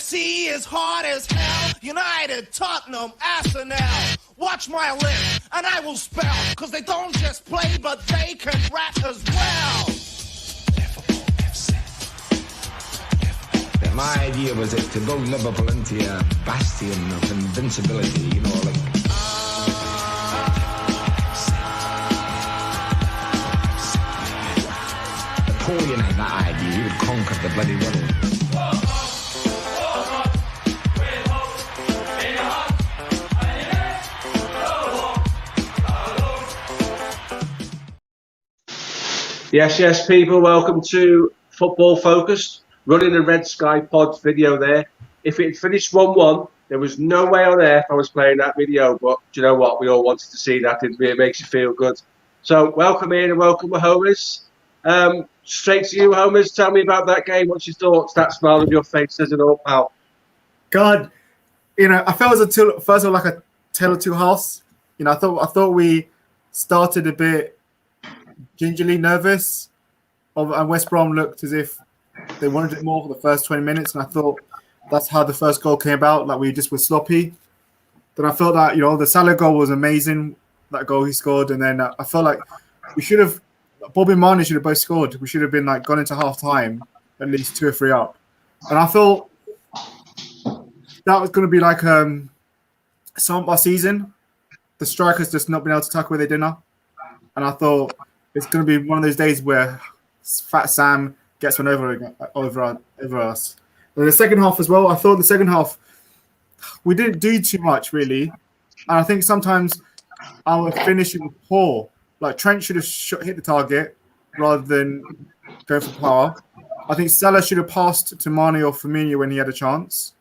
FC is hard as hell. United, Tottenham, Arsenal. Watch my lips, and I will spell. Cause they don't just play, but they can rap as well. My idea was to build Liverpool into a bastion of invincibility, you know, like... Napoleon had that idea, he would conquer the bloody world. Yes, people, welcome to Football Focused. Running a Red Sky Pod video there. If it had finished 1-1, there was no way on earth I was playing that video, but do you know what? We all wanted to see that. It makes you feel good. So welcome in and welcome to Homers. Straight to you, Homers. Tell me about that game. What's your thoughts? That smile on your face says it all, pal. God, I felt it was first of all like a tale of two halves. I thought we started a bit gingerly nervous, and West Brom looked as if they wanted it more for the first 20 minutes, and I thought that's how the first goal came about. Like, we just were sloppy. Then I felt that the Salah goal was amazing, that goal he scored, and then I felt like we should have. Bobby and Mane should have both scored. We should have been gone into half time at least 2 or 3 up, and I thought that was going to be some of our season. The strikers just not been able to tackle where they did now, and I thought it's going to be one of those days where Fat Sam gets one over us. And the second half as well, I thought the second half, we didn't do too much, really. And I think sometimes our finishing was poor. Like, Trent should have hit the target rather than going for power. I think Salah should have passed to Mane or Firmino when he had a chance.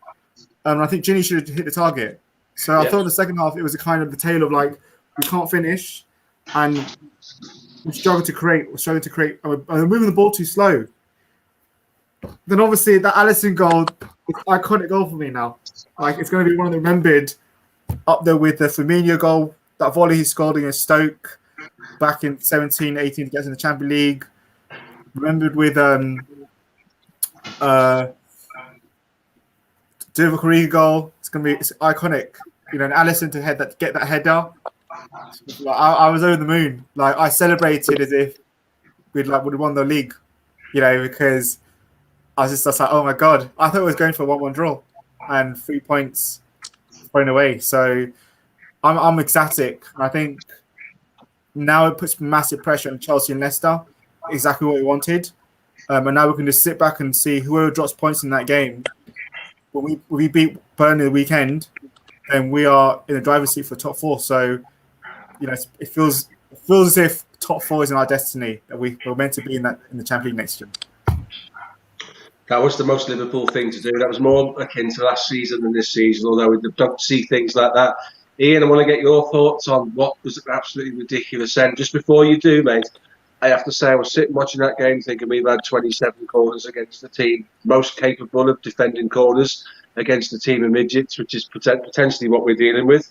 And I think Ginny should have hit the target. So I thought in the second half, it was a kind of the tale of, we can't finish. And we struggled to create. And we're moving the ball too slow. Then obviously that Alisson goal, it's an iconic goal for me now. It's going to be one of the remembered up there with the Firmino goal, that volley he scored against Stoke back in 17-18 to get in the Champions League. Remembered with Divock Origi goal. It's iconic. And Alisson to get that header. I was over the moon. I celebrated as if would have won the league. Because I was just like, oh my God. I thought it was going for a 1-1 draw and 3 points thrown away. So I'm ecstatic. I think now it puts massive pressure on Chelsea and Leicester, exactly what we wanted. And now we can just sit back and see whoever drops points in that game. When we beat Burnley the weekend, then we are in the driver's seat for top 4. So, it feels as if top 4 is in our destiny, that we're meant to be in the Champions League next year. That was the most Liverpool thing to do. That was more akin to last season than this season, although we don't see things like that. Ian, I want to get your thoughts on what was an absolutely ridiculous end. Just before you do, mate, I have to say I was sitting watching that game thinking we've had 27 corners against the team most capable of defending corners against the team of midgets, which is potentially what we're dealing with.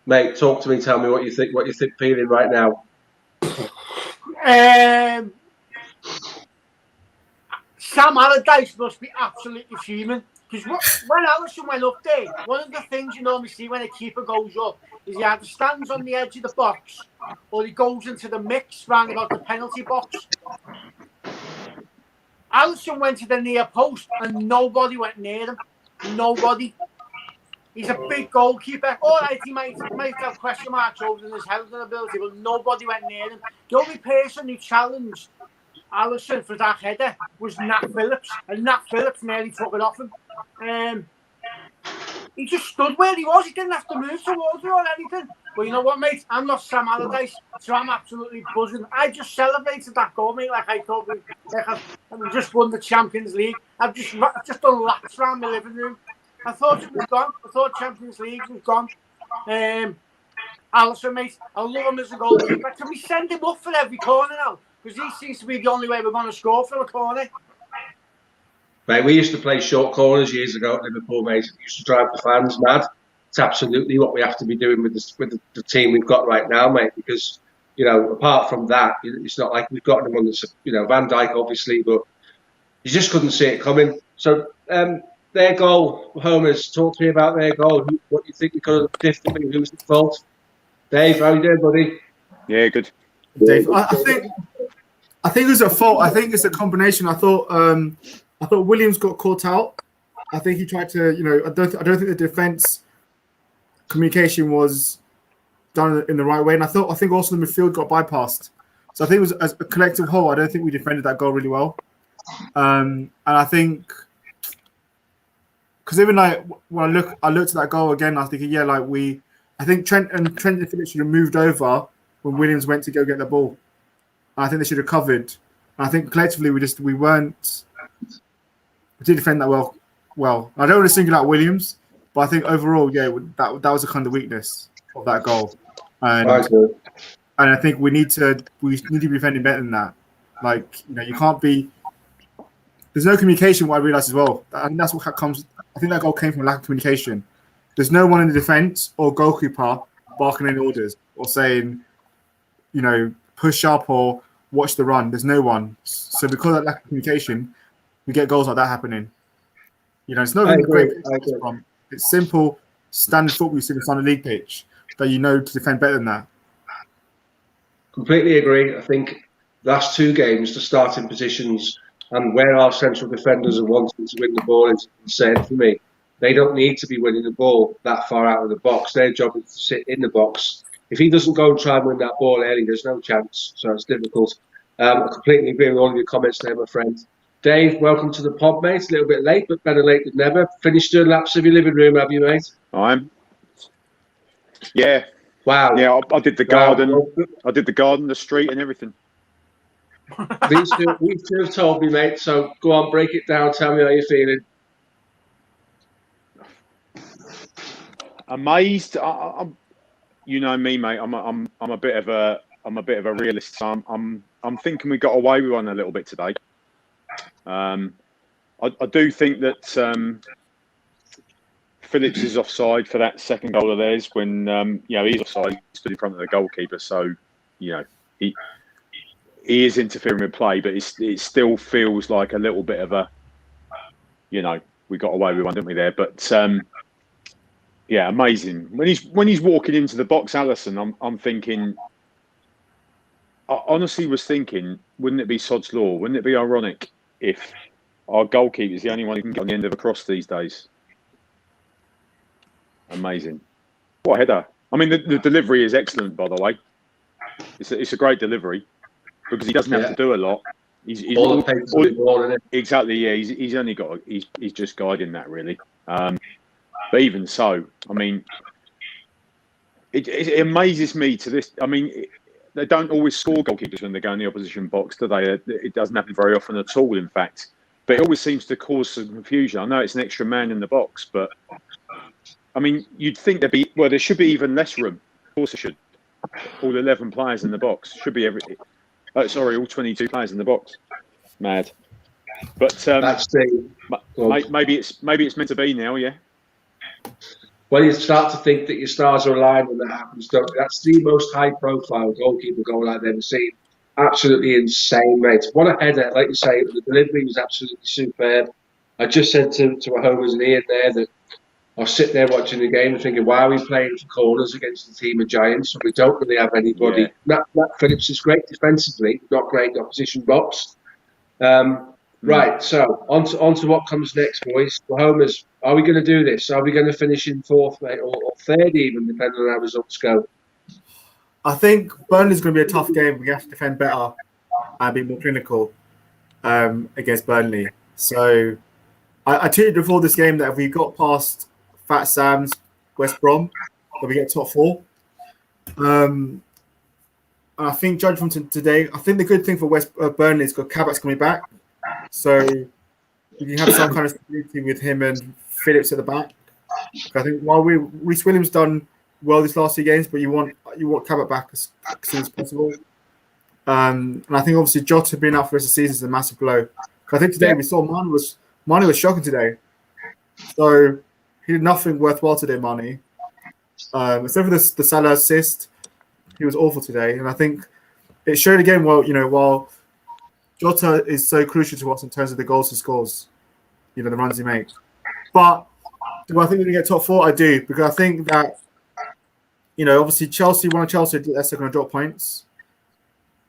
Mate, talk to me. Tell me what you think feeling right now. Sam Allardyce must be absolutely fuming, because when Alisson went up there, one of the things you normally see when a keeper goes up is he either stands on the edge of the box or he goes into the mix round about the penalty box. Alisson went to the near post and nobody went near him. Nobody. He's a big goalkeeper. All right, he might have question marks over his heading ability, but nobody went near him. The only person who challenged Alisson for that header was Nat Phillips, and Nat Phillips nearly took it off him. He just stood where he was. He didn't have to move towards it or anything. But you know what, mate? I'm not Sam Allardyce, so I'm absolutely buzzing. I just celebrated that goal, mate, like I thought we just won the Champions League. I've just done laps around my living room. I thought it was gone. I thought Champions League was gone. Alisson, mate, I love him as a goalkeeper. Can we send him up for every corner now? Because he seems to be the only way we're going to score for a corner. Mate, we used to play short corners years ago at Liverpool, mate. It used to drive the fans mad. It's absolutely what we have to be doing with the team we've got right now, mate. Because, apart from that, it's not like we've got them on the, Van Dijk, obviously, but you just couldn't see it coming. So, their goal, Homers, talk to me about their goal. What do you think we could have done differently? Who's at fault? Dave, how you doing, buddy? Yeah, good. Dave, I think it was a fault. I think it's a combination. I thought Williams got caught out. I think he tried to, I don't think the defense communication was done in the right way, and I think also the midfield got bypassed. So I think it was as a collective whole. I don't think we defended that goal really well, and I think because even like when I looked at that goal again, I was thinking, I think Trent and Phillips should have moved over when Williams went to go get the ball. And I think they should have covered. And I think collectively we didn't defend that well. I don't want to single out Williams, but I think overall, that was a kind of weakness of that goal. And I think we need to be defending better than that. Like, you can't be. There's no communication. What I realised as well, and that's what comes. I think that goal came from lack of communication. There's no one in the defence or goalkeeper barking any orders or saying, push up or watch the run. There's no one. So because of that lack of communication, we get goals like that happening. It's not really great. It's simple, standard football you see on the league pitch that to defend better than that. Completely agree. I think last two games, the starting positions and where our central defenders are wanting to win the ball is insane for me. They don't need to be winning the ball that far out of the box. Their job is to sit in the box. If he doesn't go and try and win that ball early, there's no chance. So it's difficult. I completely agree with all of your comments there, my friend. Dave, welcome to the pod, mate. A little bit late, but better late than never. Finished doing laps of your living room, have you, mate? Yeah. Wow. Yeah, I did the garden. I did the garden, the street, and everything. These two have told me, mate. So go on, break it down. Tell me how you're feeling. Amazed. You know me, mate. I'm a bit of a realist. So I'm thinking we got away with one a little bit today. I do think that Phillips is offside for that second goal of theirs when he's offside. He stood in front of the goalkeeper, so he is interfering with play, but it still feels like a little bit of a we got away with one, didn't we there? But amazing when he's walking into the box, Alisson. I'm thinking. I honestly was thinking, wouldn't it be sod's law? Wouldn't it be ironic if our goalkeeper is the only one who can get on the end of a cross these days? Amazing. What a header. I mean, the delivery is excellent, by the way. It's a great delivery because he doesn't have to do a lot. He's exactly, yeah. He's only got. He's just guiding that really. But even so, I mean, it amazes me to this. I mean, they don't always score goalkeepers when they go in the opposition box, do they? It doesn't happen very often at all, in fact. But it always seems to cause some confusion. I know it's an extra man in the box, but I mean, you'd think there should be even less room. Of course, there should. All 11 players in the box should be all 22 players in the box. Mad. But maybe it's meant to be now, yeah. Well, you start to think that your stars are aligned when that happens, don't you? That's the most high-profile goalkeeper goal I've ever seen. Absolutely insane, mate. What a header, like you say. The delivery was absolutely superb. I just said to a Homers and Ian there that I was sitting there watching the game and thinking, why are we playing for corners against a team of giants? We don't really have anybody. Yeah. Matt Phillips is great defensively, not great in the opposition box. Right, so on to what comes next, boys. For Homers, are we going to do this? Are we going to finish in fourth, mate, or third even, depending on how results go? I think Burnley's going to be a tough game. We have to defend better and be more clinical against Burnley. So I tweeted before this game that if we got past Fat Sam's West Brom, that we get top four. I think, judging from today, I think the good thing for Burnley is because Kabak's coming back. So you can have some kind of stability with him and Phillips at the back. I think while Reece Williams done well these last 2 games, but you want Kabak back as soon as possible. And I think obviously Jota being out for the rest of the season is a massive blow. I think today we saw Mane was shocking today. So he did nothing worthwhile today, Mane. Except for the Salah assist, he was awful today. And I think it showed again, while Jota is so crucial to us in terms of the goals he scores, the runs he makes. But do I think we're going to get top 4? I do, because I think that, obviously one of Chelsea, that's going to drop points.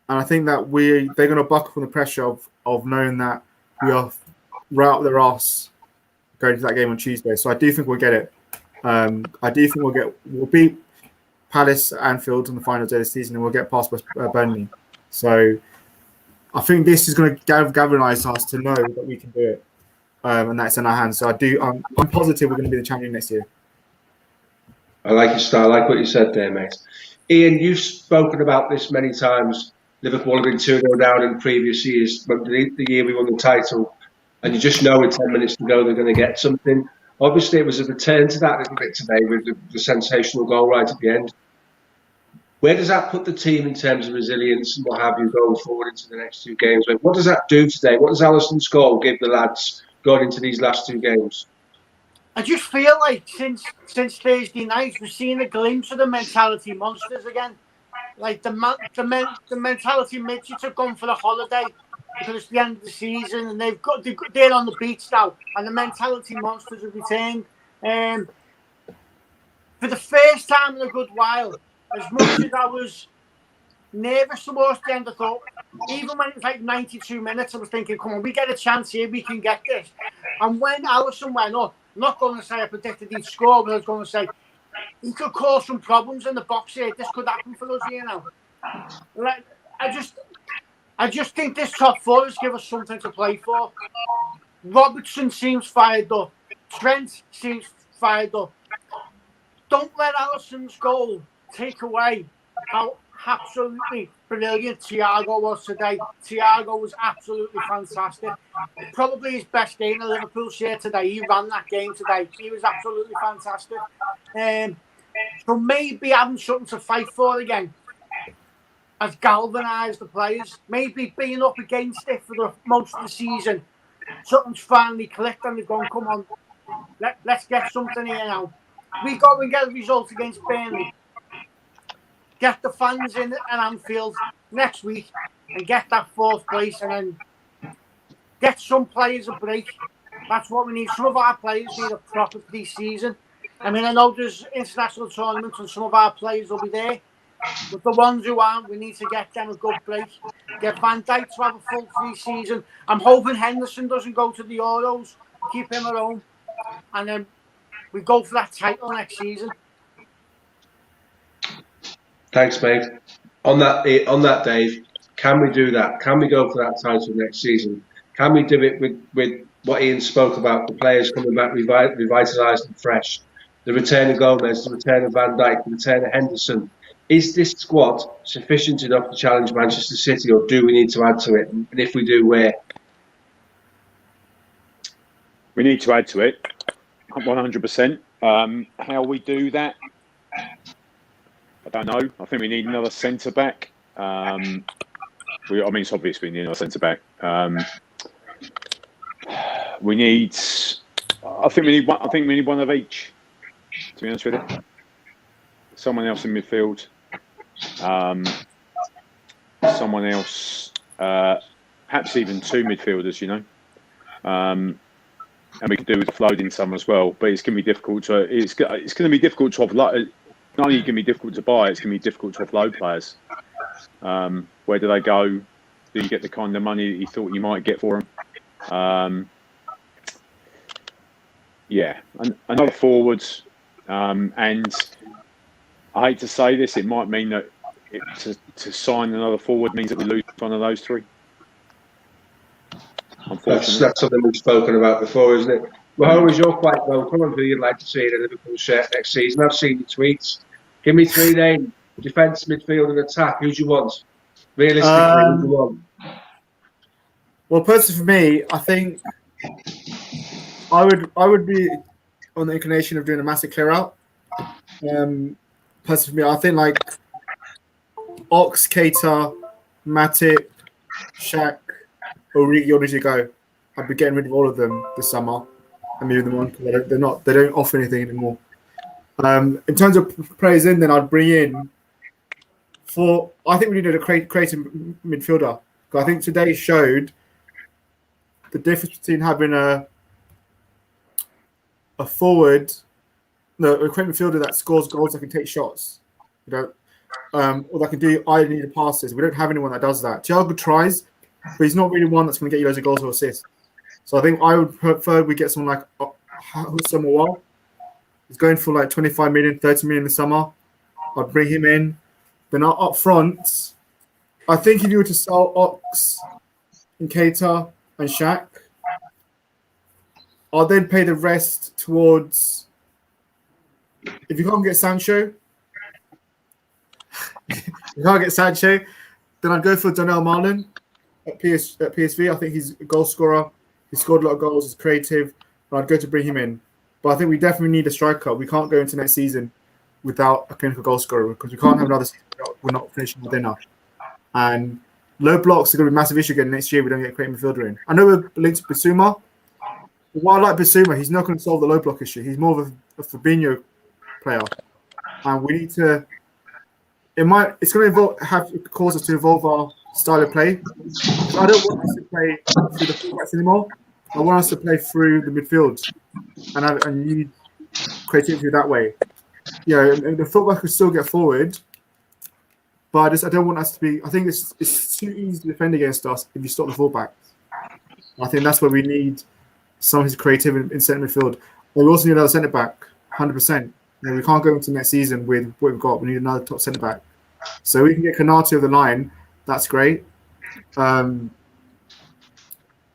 And I think that they're going to buckle from the pressure of knowing that we are right up their arse going to that game on Tuesday. So I do think we'll get it. I do think we'll beat Palace at Anfield on the final day of the season, and we'll get past Burnley. So I think this is going to galvanise us to know that we can do it, and that's in our hands. So I'm positive we're going to be the champion next year. I like your style. I like what you said there, mate. Ian, you've spoken about this many times. Liverpool have been 2-0 down in previous years, but the year we won the title, and you just know with 10 minutes to go they're going to get something. Obviously, it was a return to that a little bit today with the sensational goal right at the end. Where does that put the team in terms of resilience and what have you going forward into the next 2 games? What does that do today? What does Alisson's goal give the lads going into these last 2 games? I just feel like since Thursday night, we've seen a glimpse of the mentality monsters again. Like the mentality midgets have gone for a holiday because it's the end of the season and they're on the beach now, and the mentality monsters have returned. For the first time in a good while, as much as I was nervous towards the end, I thought, even when it was like 92 minutes, I was thinking, come on, we get a chance here, we can get this. And when Alisson went up, I'm not going to say I predicted he'd score, but I was going to say he could cause some problems in the box here. This could happen for us here now. Like, I just think this top 4 has given us something to play for. Robertson seems fired up. Trent seems fired up. Don't let Alisson's goal take away how absolutely brilliant Thiago was today. Thiago was absolutely fantastic. Probably his best game in Liverpool shirt today. He ran that game today. He was absolutely fantastic. So maybe having something to fight for again has galvanised the players. Maybe being up against it for the most of the season, something's finally clicked and they've gone, come on, let's get something here now. We go and get a result against Burnley. Get the fans in at Anfield next week and get that 4th place, and then get some players a break. That's what we need. Some of our players need a proper pre-season. I mean, I know there's international tournaments and some of our players will be there, but the ones who aren't, we need to get them a good break. Get Van Dijk to have a full pre-season. I'm hoping Henderson doesn't go to the Euros. Keep him at home, and then we go for that title next season. Thanks, mate. On that, Dave, can we do that? Can we go for that title next season? Can we do it with what Ian spoke about, the players coming back revitalised and fresh, the return of Gomez, the return of Van Dijk, the return of Henderson? Is this squad sufficient enough to challenge Manchester City, or do we need to add to it? And if we do, where? We need to add to it, 100%. How we do that, I don't know. I think we need another centre back. It's obvious we need another centre back. We need. I think we need one of each. To be honest with you, someone else in midfield. Someone else. Perhaps even 2 midfielders. And we could do with floating some as well. But it's going to be difficult to. It's going to be difficult to offload. Not only going to be difficult to buy, it's going to be difficult to offload players. Where do they go? Do you get the kind of money that you thought you might get for them? Another forward. And I hate to say this, it might mean that to sign another forward means that we lose one of those 3. Unfortunately. That's something we've spoken about before, isn't it? Well, you're quite welcome on who you'd like to see in a Liverpool shirt next season. I've seen your tweets. Give me 3 names: defence, midfield, and attack. Who do you want? Realistically, who do you want? Well, personally, for me, I think I would be on the inclination of doing a massive clear out. Personally, for me, I think like Ox, Keita, Matip, Shaq, Origi, all need to go. I'd be getting rid of all of them this summer and moving them on. They don't offer anything anymore. In terms of players in, then I'd bring in I think we needed a creative midfielder. I think today showed the difference between having a a forward, no, a quick midfielder that scores goals, that can take shots, or that can do either passes. We don't have anyone that does that. Thiago tries, but he's not really one that's going to get you loads of goals or assists. So I think I would prefer we get someone like Samuel. He's going for like 25 million, 30 million in the summer. I'd bring him in. Then up front, I think if you were to sell Ox and Keita and Shaq, I'll then pay the rest towards. If you can't get Sancho, then I'd go for Donnell Marlon at PSV. I think he's a goal scorer. He scored a lot of goals. He's creative. And I'd go to bring him in. But I think we definitely need a striker. We can't go into next season without a clinical goal scorer because we can't have another season we're not finishing with dinner. And low blocks are going to be a massive issue again next year. We don't get a great midfielder in. I know we're linked to Bissouma. But while I like Bissouma, he's not going to solve the low block issue. He's more of a Fabinho player. And we need to. It's going to cause us to evolve our style of play. I don't want us to play through the fullbacks anymore. I want us to play through the midfield and use creativity that way. And the fullback will still get forward, but I don't want us to be. I think it's too easy to defend against us if you stop the fullbacks. I think that's where we need someone who's creative in centre midfield. But we also need another centre back, 100%. We can't go into next season with what we've got. We need another top centre back. So we can get Konate of the line. That's great.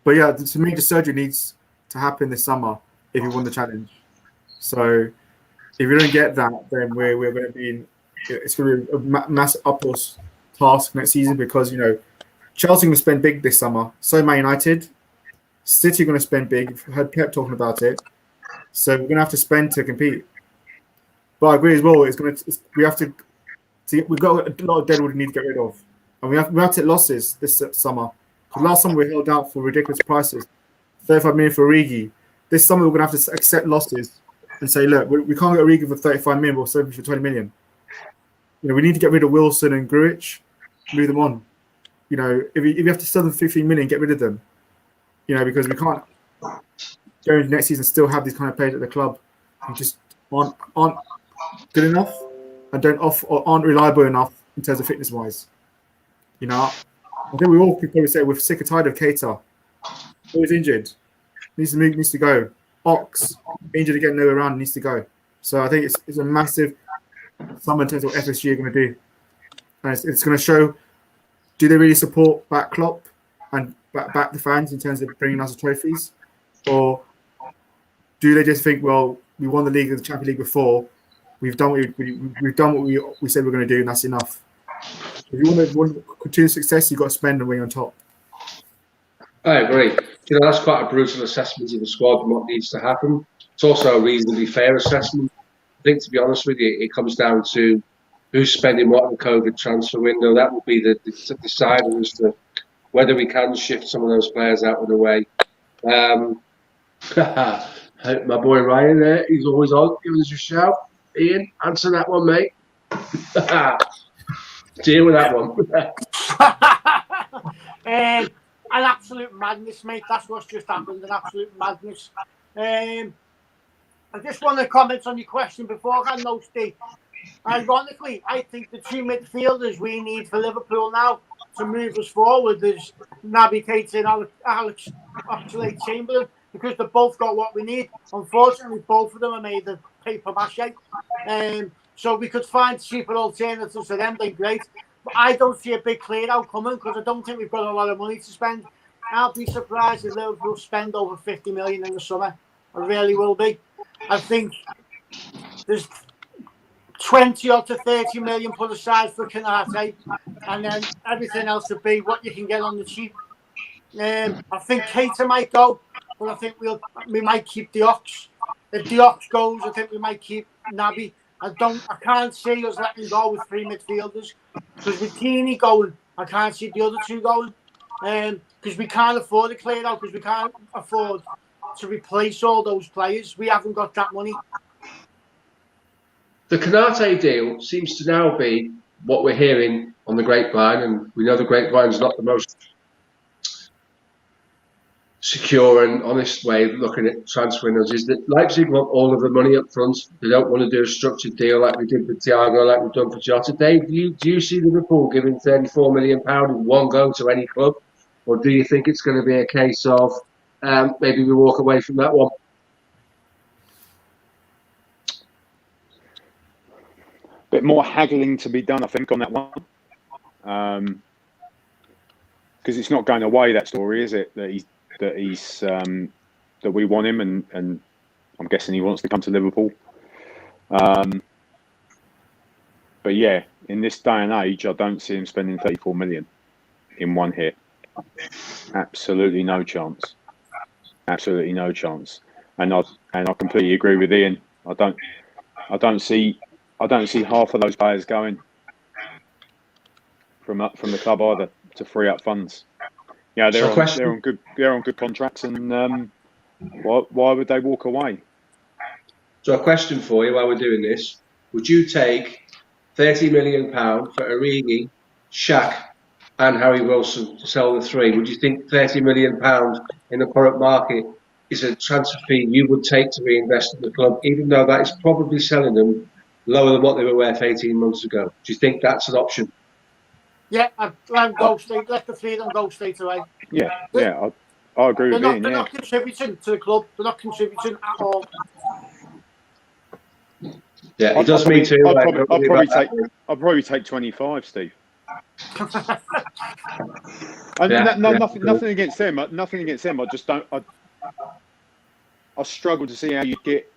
But yeah, to me, the surgery needs to happen this summer if you win the challenge. So if we don't get that, then we're going to be it's going to be a massive uphill task next season because Chelsea going to spend big this summer. So Man United, City are going to spend big. I've heard Pep talking about it. So we're going to have to spend to compete. But I agree as well. We have to. We've got a lot of deadwood we need to get rid of, and we have to take losses this summer. Last summer we held out for ridiculous prices, 35 million for Origi. This summer we're going to have to accept losses and say, look, we can't get Origi for 35 million, we'll sell him for 20 million. We need to get rid of Wilson and Grujic, move them on. If you have to sell them for 15 million, get rid of them. Because we can't go into next season and still have these kind of players at the club who just aren't good enough and aren't reliable enough in terms of fitness wise. I think we all could probably say we're sick and tired of Keita. Always injured. Needs to go. Ox, injured again, nowhere around, needs to go. So I think it's a massive sum in terms of what FSG are going to do. And it's going to show, do they really support back Klopp and back the fans in terms of bringing us the trophies? Or do they just think, well, we won the league and the Champions League before, we've done what we said we're going to do, and that's enough. If you want to continue success, you've got to spend and win on top. I agree. That's quite a brutal assessment of the squad and what needs to happen. It's also a reasonably fair assessment. I think, to be honest with you, it comes down to who's spending what in the COVID transfer window. That will be the decider as to whether we can shift some of those players out of the way. My boy Ryan there, he's always on, giving us a shout. Ian, answer that one, mate. Deal with that one. An absolute madness, mate. That's what's just happened. An absolute madness. I just want to comment on your question beforehand, though, Steve. Ironically, I think the two midfielders we need for Liverpool now to move us forward is Naby Keita and Alex Oxlade-Chamberlain, because they've both got what we need. Unfortunately, both of them are made of paper mache. So we could find cheaper alternatives to them, they're great. But I don't see a big clear out coming because I don't think we've got a lot of money to spend. I'll be surprised if Liverpool spend over 50 million in the summer. I really will be. I think there's 20 or to 30 million put aside for Konate, and then everything else would be what you can get on the cheap. I think Keita might go, but I think we might keep the Ox. If the Ox goes, I think we might keep Naby. I can't see us letting go with three midfielders, because with Keane going, I can't see the other two going, because we can't afford to clear out, because we can't afford to replace all those players. We haven't got that money. The Konate deal seems to now be what we're hearing on the grapevine, and we know the grapevine's not the most secure and honest way of looking at transferring us is that Leipzig want all of the money up front. They don't want to do a structured deal like we did with Thiago, like we've done for Jota. Dave, do you see Liverpool giving £34 million in one go to any club? Or do you think it's going to be a case of maybe we walk away from that one? Bit more haggling to be done, I think, on that one. Because it's not going away, that story, is it? That we want him, and I'm guessing he wants to come to Liverpool. But yeah, in this day and age, I don't see him spending 34 million in one hit. Absolutely no chance. Absolutely no chance. And I completely agree with Ian. I don't see half of those players going from the club either to free up funds. Yeah, they're on good contracts, and why would they walk away? So a question for you while we're doing this: would you take £30 million for Origi, Shaq, and Harry Wilson to sell the three? Would you think £30 million in the current market is a transfer fee you would take to reinvest in the club, even though that is probably selling them lower than what they were worth 18 months ago? Do you think that's an option? Yeah, I'd go straight. Let the three of them go straight away. Yeah, I agree with Ian. They're not contributing to the club. They're not contributing at all. Yeah, it does me too. I'll probably take 25, Steve. Nothing against them. Nothing against them. I just don't. I struggle to see how you get.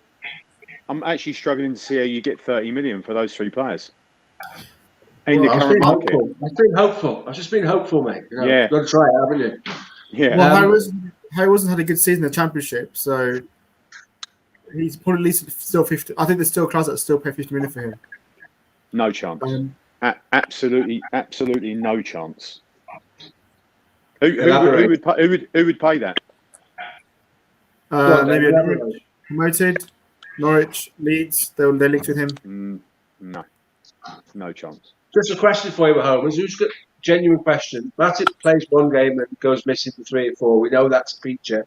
I'm actually struggling to see how you get 30 million for those three players. In the current market. I've just been hopeful, mate. You know, yeah. You've got to try it, haven't you? Yeah. Well, Harry Wilson had a good season in the Championship, so he's probably at least still 50. I think there's still clubs that still pay 50 million for him. No chance. Absolutely no chance. Who would pay that? Maybe Norwich, promoted, Norwich, Leeds. They're linked with him. No chance. Just a question for you at home. Who's got genuine question? Matip plays one game and goes missing for 3 or 4. We know that's a feature.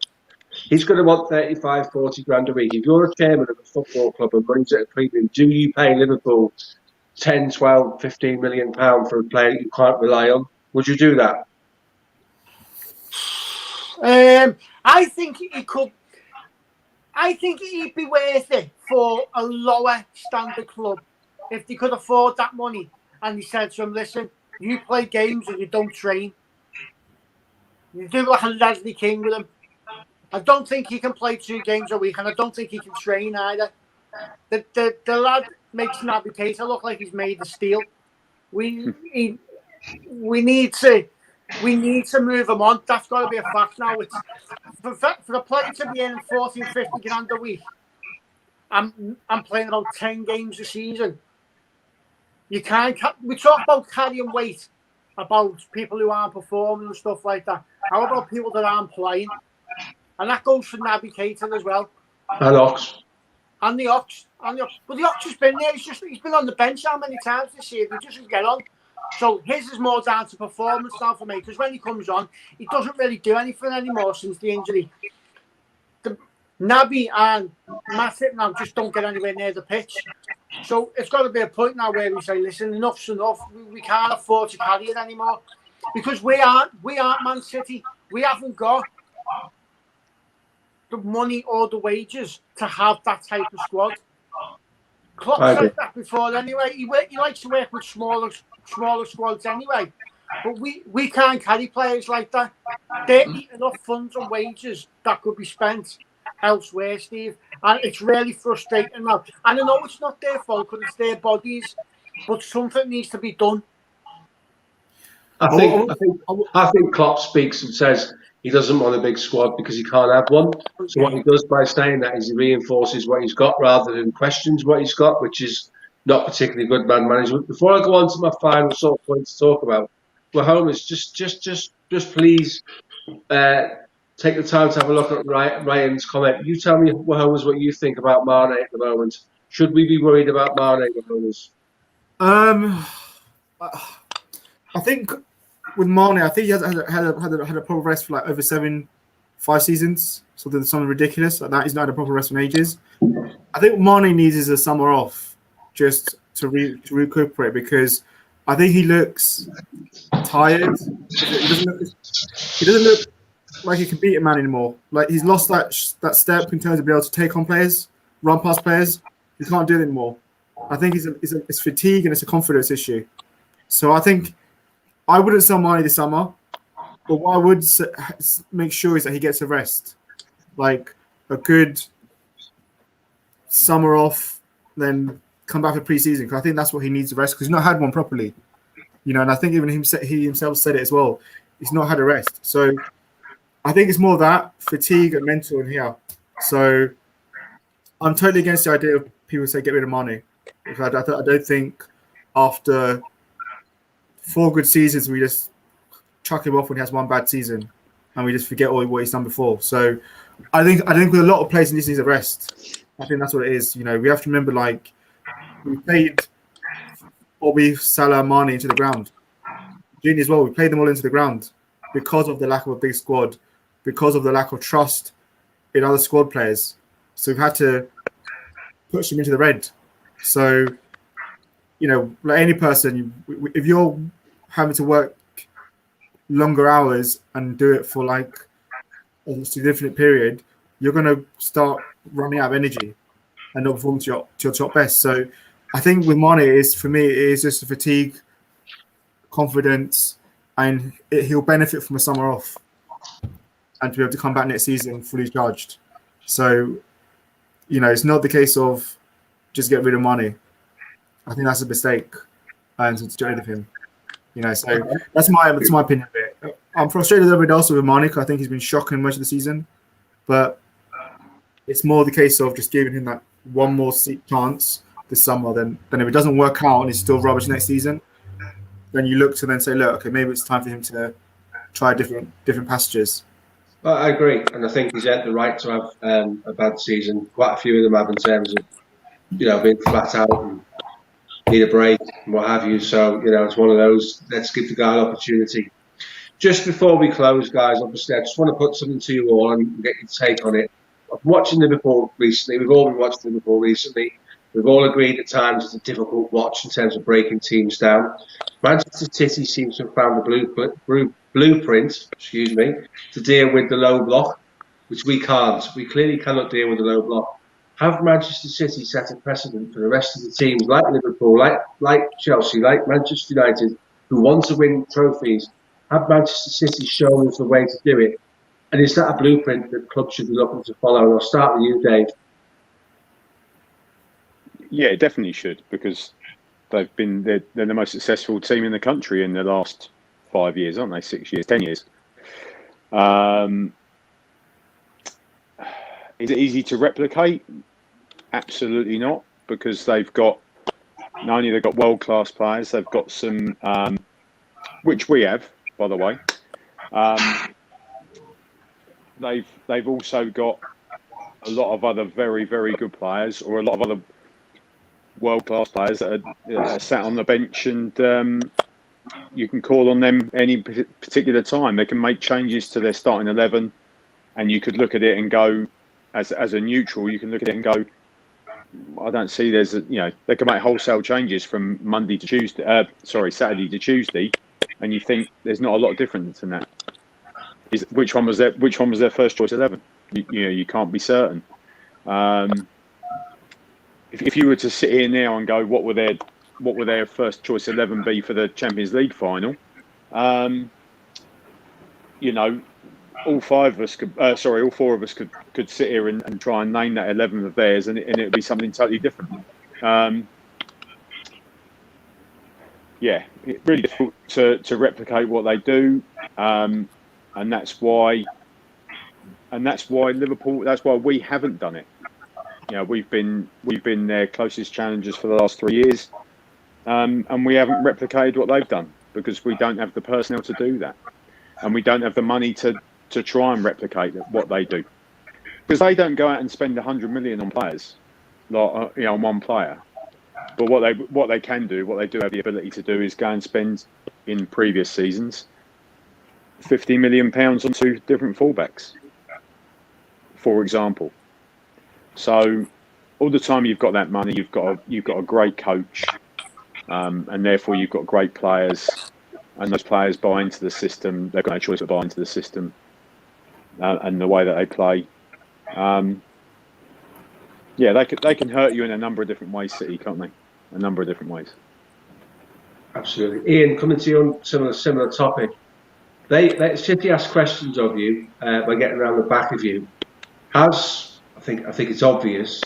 He's going to want 35, 40 grand a week. If you're a chairman of a football club and money's at a premium, do you pay Liverpool 10, 12, 15 million pounds for a player you can't rely on? Would you do that? I think he could. I think he'd be worth it for a lower standard club if they could afford that money. And he said to him, "Listen, you play games and you don't train. You do like a Leslie King with him. I don't think he can play 2 games a week, and I don't think he can train either. The lad makes Naby Keita look like he's made of steel. We need to move him on. That's got to be a fact now. It's for a player to be earning 40, 50 grand a week. I'm playing about 10 games a season. You can't. We talk about carrying weight, about people who aren't performing and stuff like that. How about people that aren't playing? And that goes for Naby Keita as well. And Ox. And the Ox. But the Ox has been there. He's been on the bench how many times this year? He doesn't get on. So his is more down to performance now for me, because when he comes on, he doesn't really do anything anymore since the injury. Naby and Matip now just don't get anywhere near the pitch. So it's got to be a point now where we say, listen, enough's enough. We can't afford to carry it anymore, because we aren't Man City. We haven't got the money or the wages to have that type of squad. Klopp said that before anyway. He likes to work with smaller squads anyway. But we can't carry players like that. They're eating enough funds and wages that could be spent elsewhere, Steve. And it's really frustrating now. And I know it's not their fault because it's their bodies, but something needs to be done. I think Klopp speaks and says he doesn't want a big squad because he can't have one. So what he does by saying that is he reinforces what he's got rather than questions what he's got, which is not particularly good man management. Before I go on to my final sort of point to talk about, well, Holmes, just please take the time to have a look at Ryan's comment. You tell me, Holmes, what you think about Mane at the moment. Should we be worried about Mane, Holmes? I think with Mane, I think he had a proper rest for like over 7 5 seasons, something ridiculous like that. He's not had a proper rest in ages. I think what Mane needs is a summer off just to recuperate, because I think he looks tired. He doesn't look like he can beat a man anymore. Like, he's lost that step in terms of being able to take on players, run past players. He can't do it anymore. I think it's fatigue and it's a confidence issue. So I think I wouldn't sell Mane this summer, but what I would make sure is that he gets a rest, like a good summer off, then come back for pre-season, because I think that's what he needs, a rest, because he's not had one properly. And I think even he himself said it as well. He's not had a rest. So I think it's more that fatigue and mental in here. So I'm totally against the idea of people say get rid of Mane. Because I don't think after 4 good seasons we just chuck him off when he has one bad season, and we just forget all what he's done before. So I think with a lot of players, he needs a rest. I think that's what it is. We have to remember, like, we played Bobby, Salah, Mane into the ground. Gini as well. We played them all into the ground because of the lack of a big squad, because of the lack of trust in other squad players. So we've had to push them into the red. So, like any person, if you're having to work longer hours and do it for like a significant period, you're going to start running out of energy and not perform to your top best. So I think with Mane, for me, it is just a fatigue, confidence, and he'll benefit from a summer off and to be able to come back next season fully charged. So, it's not the case of just get rid of Mane. I think that's a mistake, and to get rid of him. So that's my opinion of it. I'm frustrated with everybody else with Mane. I think he's been shocking much of the season, but it's more the case of just giving him that one more chance this summer. Then if it doesn't work out and he's still rubbish next season, then you look to then say, look, okay, maybe it's time for him to try different pastures. Well, I agree, and I think he's earned the right to have a bad season. Quite a few of them have, in terms of being flat out and need a break and what have you. So it's one of those. Let's give the guy an opportunity. Just before we close, guys, obviously I just want to put something to you all and get your take on it. I've been watching Liverpool recently. We've all been watching Liverpool recently. We've all agreed at times it's a difficult watch in terms of breaking teams down. Manchester City seems to have found the blueprint, to deal with the low block, which we can't. We clearly cannot deal with the low block. Have Manchester City set a precedent for the rest of the teams, like Liverpool, like Chelsea, like Manchester United, who want to win trophies? Have Manchester City shown us the way to do it? And is that a blueprint that clubs should be looking to follow? And I'll start with you, Dave. Yeah, it definitely should, because they're the most successful team in the country in the last 5 years, aren't they? 6 years, 10 years. Is it easy to replicate? Absolutely not, because they've got world-class players, they've got some, which we have, by the way. They've also got a lot of other very, very good players, or a lot of other world-class players that are sat on the bench, and you can call on them any particular time. They can make changes to their starting 11, and you could look at it and go, as a neutral, you can look at it and go, I don't see they can make wholesale changes from Saturday to Tuesday, and you think there's not a lot of difference in that. Which one was their first choice 11? You can't be certain. If you were to sit here now and go, what would their first choice 11 be for the Champions League final? All four of us could sit here and try and name that 11 of theirs, and it would be something totally different. It's really difficult to replicate what they do, and that's why Liverpool. That's why we haven't done it. We've been their closest challengers for the last 3 years, and we haven't replicated what they've done because we don't have the personnel to do that, and we don't have the money to try and replicate what they do, because they don't go out and spend 100 million on players, on one player. But what they do have the ability to do is go and spend, in previous seasons, £50 million on 2 different fullbacks. for example. So all the time you've got that money, you've got a great coach, and therefore you've got great players, and those players buy into the system. They've got no choice but buy into the system and the way that they play. Yeah, they can hurt you in a number of different ways, City, can't they? A number of different ways. Absolutely. Ian, coming to you on similar topic. City ask questions of you by getting around the back of you. I think it's obvious.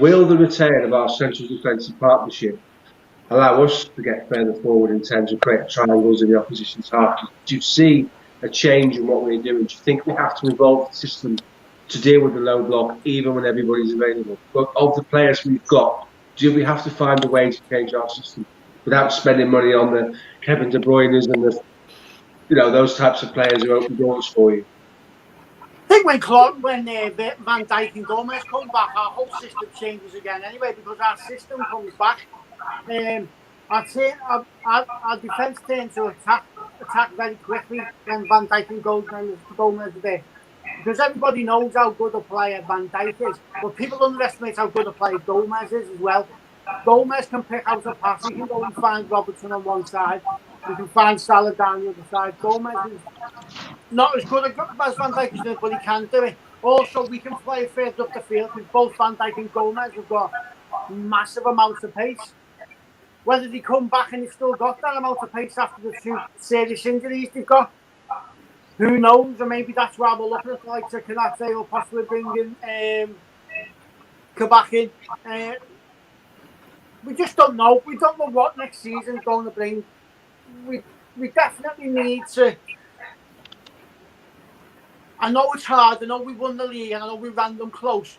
Will the return of our central defensive partnership allow us to get further forward in terms of creating triangles in the opposition's half? Do you see a change in what we're doing? Do you think we have to evolve the system to deal with the low block even when everybody's available? But of the players we've got, do we have to find a way to change our system without spending money on the Kevin De Bruyne's and the those types of players who open doors for you? I think when Van Dijk and Gomez come back, our whole system changes again anyway, because our system comes back. Our defence tends to attack very quickly when Van Dijk and Gomez are there. Because everybody knows how good a player Van Dijk is, but people underestimate how good a player Gomez is as well. Gomez can pick out a pass. He can go and find Robertson on one side. He can find Salah down the other side. Gomez is not as good as Van Dijk is doing, but he can do it. Also, we can play further up the field because both Van Dijk and Gomez have got massive amounts of pace. Whether they come back and they've still got that amount of pace after the 2 serious injuries they've got, who knows? Or maybe that's why we're looking at like Kanate or possibly bringing Kabak in. We just don't know. We don't know what next season is going to bring. We definitely need to. I know it's hard. I know we won the league and I know we ran them close.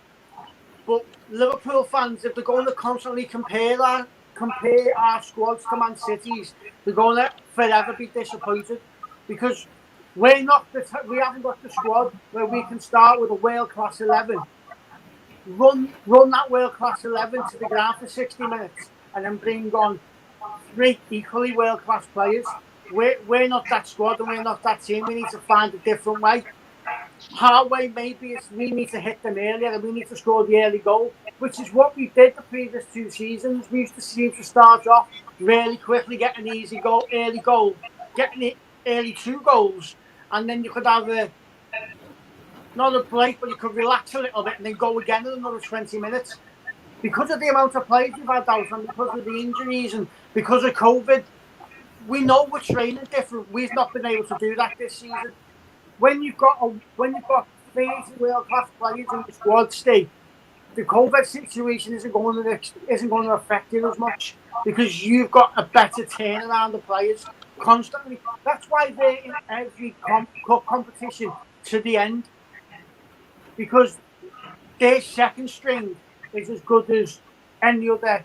But Liverpool fans, if they're going to constantly compare our squads to Man City's, they're going to forever be disappointed because we haven't got the squad where we can start with a world-class 11. Run that world-class 11 to the ground for 60 minutes and then bring on 3 equally world-class players. We're not that squad and we're not that team. We need to find a different way. Our way maybe is we need to hit them earlier and we need to score the early goal, which is what we did the previous 2 seasons. We used to seem to start off really quickly, get an early goal, getting it early 2 goals, and then you could have not a break, but you could relax a little bit and then go again in another 20 minutes. Because of the amount of players we've had out and because of the injuries and because of COVID, we know we're training different. We've not been able to do that this season. When you've got 30 world-class players in the squad, Steve, the COVID situation isn't going to affect you as much because you've got a better turnaround of players constantly. That's why they're in every competition to the end, because their second string is as good as any other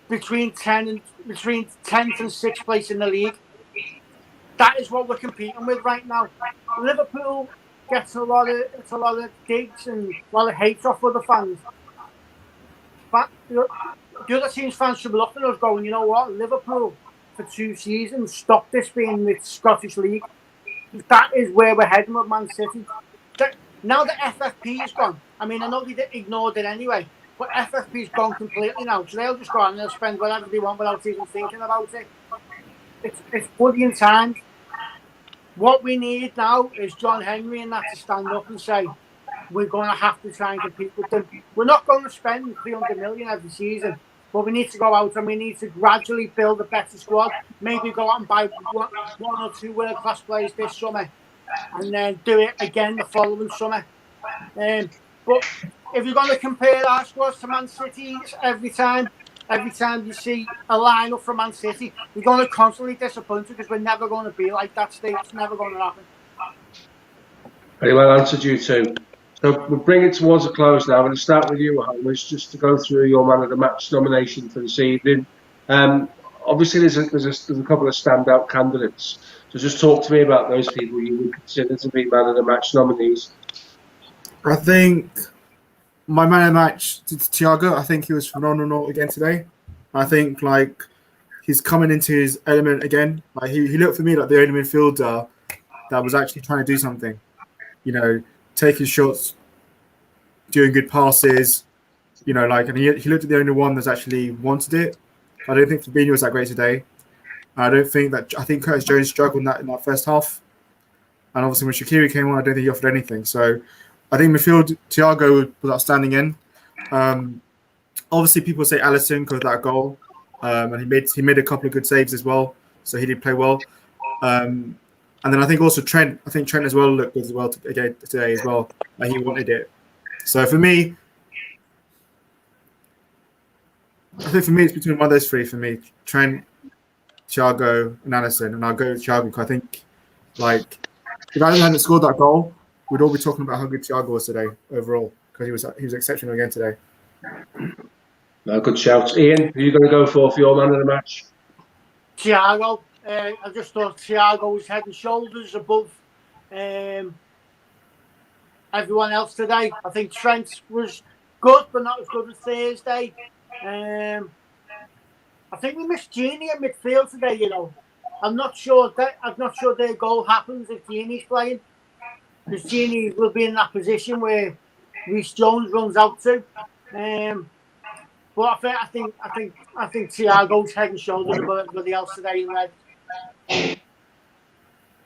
between 10th and 6th place in the league. That is what we're competing with right now. Liverpool gets a lot of digs and a lot of hate off other fans. But the other team's fans should be looking at us going, you know what, Liverpool for 2 seasons stopped this being the Scottish League. That is where we're heading with Man City. Now the FFP is gone. I mean, I know they ignored it anyway, but FFP's gone completely now. So they'll just go on and they'll spend whatever they want without even thinking about it. It's bullying time. What we need now is John Henry and that to stand up and say, we're going to have to try and compete with them. We're not going to spend 300 million every season, but we need to go out and we need to gradually build a better squad. Maybe go out and buy 1 or 2 world-class players this summer and then do it again the following summer. But if you're going to compare our squads to Man City's every time you see a lineup from Man City, you're going to constantly disappoint because we're never going to be like that, Steve. It's never going to happen. Very well answered, you two. So we'll bring it towards a close now. I'm going to start with you, Hamish, just to go through your man of the match nomination for this evening. Obviously, there's a couple of standout candidates. So just talk to me about those people you would consider to be man of the match nominees. I think my man of the match, Thiago, I think he was phenomenal again today. I think he's coming into his element again. He looked for me like the only midfielder that was actually trying to do something. taking shots, doing good passes. You know, like, and he looked at the only one that's actually wanted it. I don't think Fabinho was that great today. I think Curtis Jones struggled in that first half. And obviously when Shaqiri came on, I don't think he offered anything. So I think midfield, Thiago was outstanding in. Obviously people say Alisson because of that goal. And he made a couple of good saves as well. So he did play well. And then I think also Trent as well looked good as well today as well. Like he wanted it. So for me, it's between one of those three for me. Trent, Thiago, and Alisson. And I'll go with Thiago because I think, like, if Alisson hadn't scored that goal, we'd all be talking about how good Thiago was today overall because he was exceptional again today. No, good shout. Ian, who are you going to go for your man of the match? Thiago. I just thought Thiago was head and shoulders above everyone else today. I think Trent was good, but not as good as Thursday. I think we missed Genie in midfield today. You know, I'm not sure their goal happens if Genie's playing, because Genie will be in that position where Reece Jones runs out to. But I think Thiago's head and shoulders above everybody else today in red.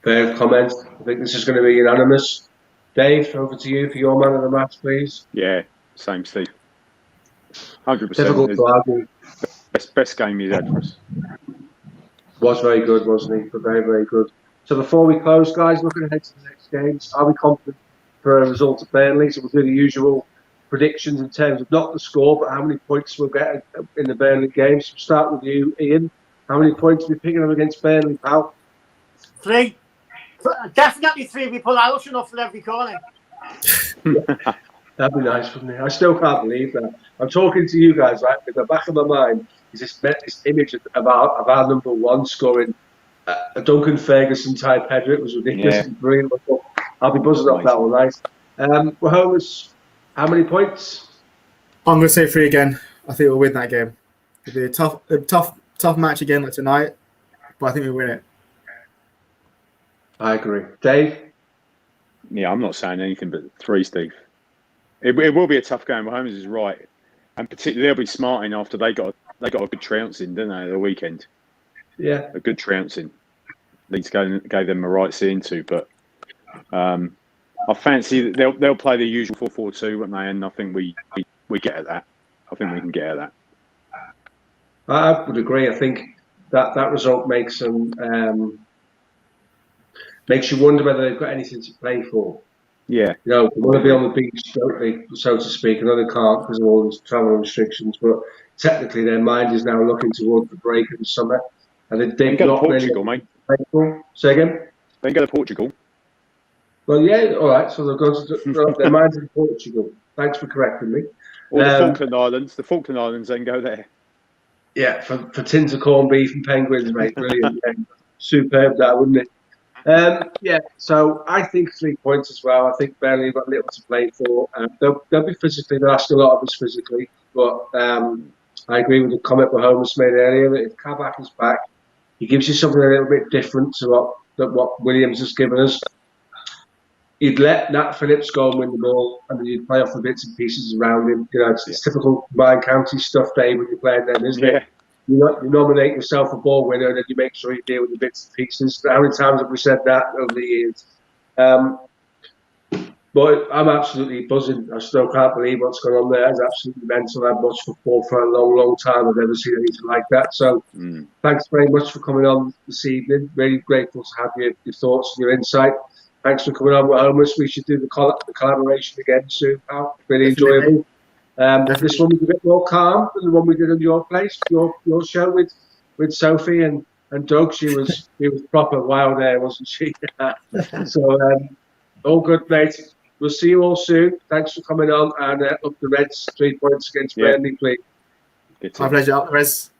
Fair comment. I think this is going to be unanimous. Dave, over to you for your man of the match, please. Yeah, same, Steve. 100%. Difficult to argue. Best game he's had for us. Was very good, wasn't he? But very, very good. So before we close, guys, looking ahead to the next games, are we confident for a result at Burnley? So we'll do the usual predictions in terms of not the score, but how many points we'll get in the Burnley games. So we'll start with you, Ian. How many points are we picking up against Burnley, pal? 3. Definitely 3. We pull Alisson off at every corner. That'd be nice, wouldn't it? I still can't believe that. I'm talking to you guys, right? In the back of my mind is this image of our number one scoring a Duncan Ferguson type header. It was ridiculous and brilliant. I'll be buzzing off that one, right? Holmes, how many points? I'm going to say 3 again. I think we'll win that game. It'll be a tough match again like tonight, but I think we'll win it. I agree. Dave? Yeah, I'm not saying anything but 3, Steve. It will be a tough game. Holmes is right, and particularly they'll be smarting after they got a good trouncing, didn't they, the weekend? Yeah, a good trouncing. Leeds gave them a right seeing to, but I fancy they'll play the usual 4-4-2, won't they? And I think we get at that. I think we can get at that. I would agree. I think that result makes them makes you wonder whether they've got anything to play for. Yeah. You know, they want to be on the beach, don't they, so to speak. I know they can't because of all these travel restrictions, but technically their mind is now looking towards the break in the summer. And they've go not to Portugal, mate. Say again? They go to Portugal. Well, yeah, all right. So they're going to their minds in Portugal. Thanks for correcting me. Or the Falkland Islands. The Falkland Islands then go there. Yeah, for tins of corned beef and penguins, mate. Brilliant. Yeah. Superb, that, wouldn't it? Yeah, so I think 3 points as well. I think Burnley have got little to play for. They'll be physically, they'll ask a lot of us physically, but I agree with the comment that Holmes made earlier that if Kabak is back, he gives you something a little bit different to what Williams has given us. You'd let Nat Phillips go and win the ball, and then you'd play off the bits and pieces around him. You know, it's typical Combined County stuff, Dave, when you're playing them, isn't it? You nominate yourself a ball winner, and then you make sure you deal with the bits and pieces. How many times have we said that over the years? But I'm absolutely buzzing. I still can't believe what's going on there. It's absolutely mental. I've watched football for a long, long time. I've never seen anything like that. So thanks very much for coming on this evening. Really grateful to have your thoughts and your insight. Thanks for coming on with Homeless. We should do the collaboration again soon, pal. Really enjoyable. This one was a bit more calm than the one we did on your place, your show with Sophie and Doug. She was proper wild there, wasn't she? So all good, mate. We'll see you all soon. Thanks for coming on, and up the Reds 3 points against Burnley, please. My pleasure, up the Reds.